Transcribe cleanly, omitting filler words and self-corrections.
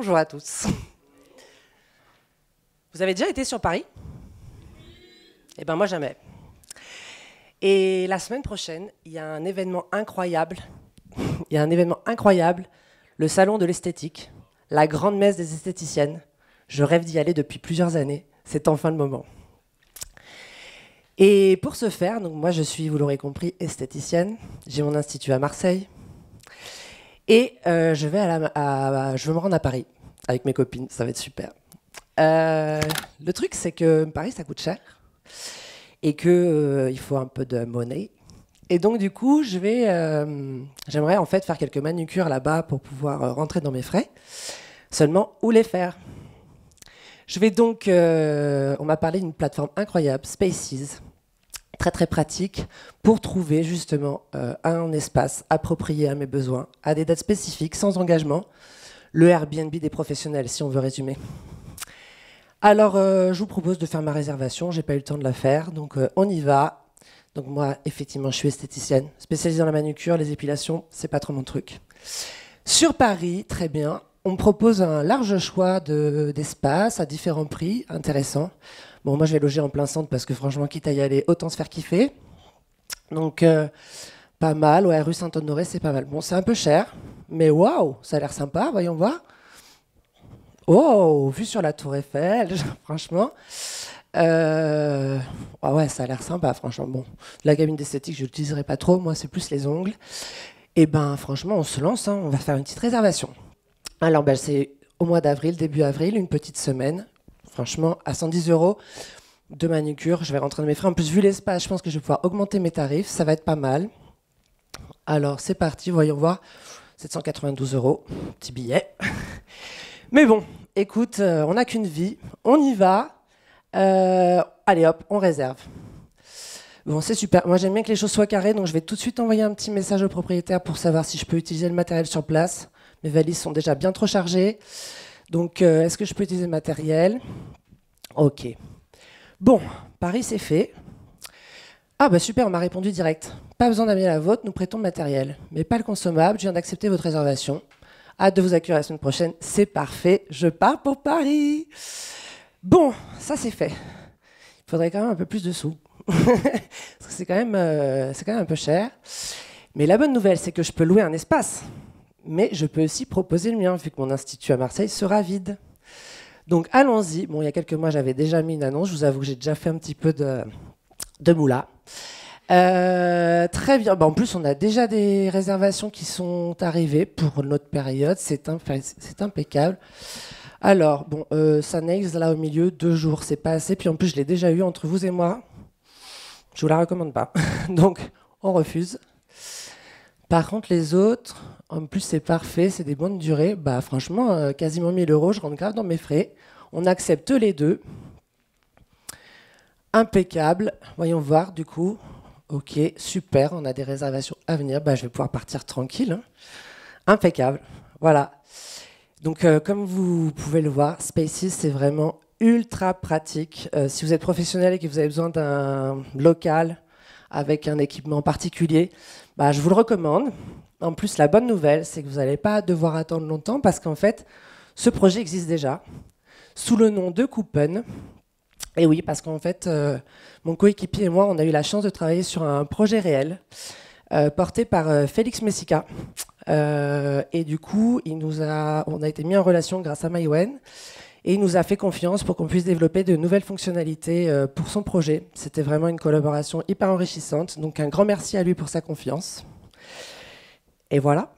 Bonjour à tous. Vous avez déjà été sur Paris? Eh bien moi jamais. Et la semaine prochaine, il y a un événement incroyable. Il y a un événement incroyable, le Salon de l'esthétique, la grande messe des esthéticiennes. Je rêve d'y aller depuis plusieurs années. C'est enfin le moment. Et pour ce faire, donc moi je suis, vous l'aurez compris, esthéticienne. J'ai mon institut à Marseille. Et je vais me rendre à Paris avec mes copines. Ça va être super. Le truc, c'est que Paris, ça coûte cher. Et qu'il faut un peu de monnaie. Et donc, du coup, j'aimerais en fait faire quelques manucures là-bas pour pouvoir rentrer dans mes frais. Seulement, où les faire? Je vais donc... on m'a parlé d'une plateforme incroyable, Spaces, très très pratique, pour trouver justement un espace approprié à mes besoins, à des dates spécifiques, sans engagement. Le Airbnb des professionnels, si on veut résumer. Alors, je vous propose de faire ma réservation. J'ai pas eu le temps de la faire, donc on y va. Donc moi, effectivement, je suis esthéticienne, spécialisée dans la manucure, les épilations, c'est pas trop mon truc. Sur Paris, très bien, on me propose un large choix d'espaces à différents prix, intéressants. Bon, moi, je vais loger en plein centre parce que franchement, quitte à y aller, autant se faire kiffer. Donc, pas mal. Ouais, rue Saint-Honoré, c'est pas mal. Bon, c'est un peu cher, mais waouh, ça a l'air sympa, voyons voir. Oh, vue sur la Tour Eiffel, franchement. Ah ouais, ça a l'air sympa, franchement. Bon, la gamine d'esthétique, je l'utiliserai pas trop. Moi, c'est plus les ongles. Et ben, franchement, on se lance. Hein, on va faire une petite réservation. Alors, ben, c'est au mois d'avril, début avril, une petite semaine. Franchement, à 110 € de manucure, je vais rentrer dans mes frais. En plus, vu l'espace, je pense que je vais pouvoir augmenter mes tarifs. Ça va être pas mal. Alors, c'est parti. Voyons voir. 792 €, petit billet. Mais bon, écoute, on n'a qu'une vie. On y va. Allez hop, on réserve. Bon, c'est super. Moi, j'aime bien que les choses soient carrées, donc je vais tout de suite envoyer un petit message au propriétaire pour savoir si je peux utiliser le matériel sur place. Mes valises sont déjà bien trop chargées. Donc, est-ce que je peux utiliser le matériel? Ok. Bon, Paris, c'est fait. Ah bah super, on m'a répondu direct. Pas besoin d'amener la vôtre, nous prêtons le matériel. Mais pas le consommable, je viens d'accepter votre réservation. Hâte de vous accueillir la semaine prochaine. C'est parfait, je pars pour Paris. Bon, ça c'est fait. Il faudrait quand même un peu plus de sous. Parce que c'est quand même un peu cher. Mais la bonne nouvelle, c'est que je peux louer un espace. Mais je peux aussi proposer le mien, vu que mon institut à Marseille sera vide. Donc allons-y. Bon, il y a quelques mois, j'avais déjà mis une annonce. Je vous avoue que j'ai déjà fait un petit peu de moula. Très bien. Bon, en plus, on a déjà des réservations qui sont arrivées pour notre période. C'est impeccable. Alors, bon, Sanex, là au milieu, 2 jours, c'est pas assez. Puis en plus, je l'ai déjà eu entre vous et moi. Je vous la recommande pas. Donc, on refuse. Par contre, les autres, en plus, c'est parfait, c'est des bonnes durées. Bah, franchement, quasiment 1000 €, je rentre grave dans mes frais. On accepte les deux. Impeccable. Voyons voir, du coup. Ok, super, on a des réservations à venir. Bah, je vais pouvoir partir tranquille. Hein. Impeccable. Voilà. Donc, comme vous pouvez le voir, Spaces, c'est vraiment ultra pratique. Si vous êtes professionnel et que vous avez besoin d'un local avec un équipement particulier, bah, je vous le recommande. En plus, la bonne nouvelle, c'est que vous n'allez pas devoir attendre longtemps parce qu'en fait, ce projet existe déjà sous le nom de Coupon. Et oui, parce qu'en fait, mon coéquipier et moi, on a eu la chance de travailler sur un projet réel porté par Félix Messica. Et du coup, on a été mis en relation grâce à Maïwen et il nous a fait confiance pour qu'on puisse développer de nouvelles fonctionnalités pour son projet. C'était vraiment une collaboration hyper enrichissante. Donc un grand merci à lui pour sa confiance. Et voilà.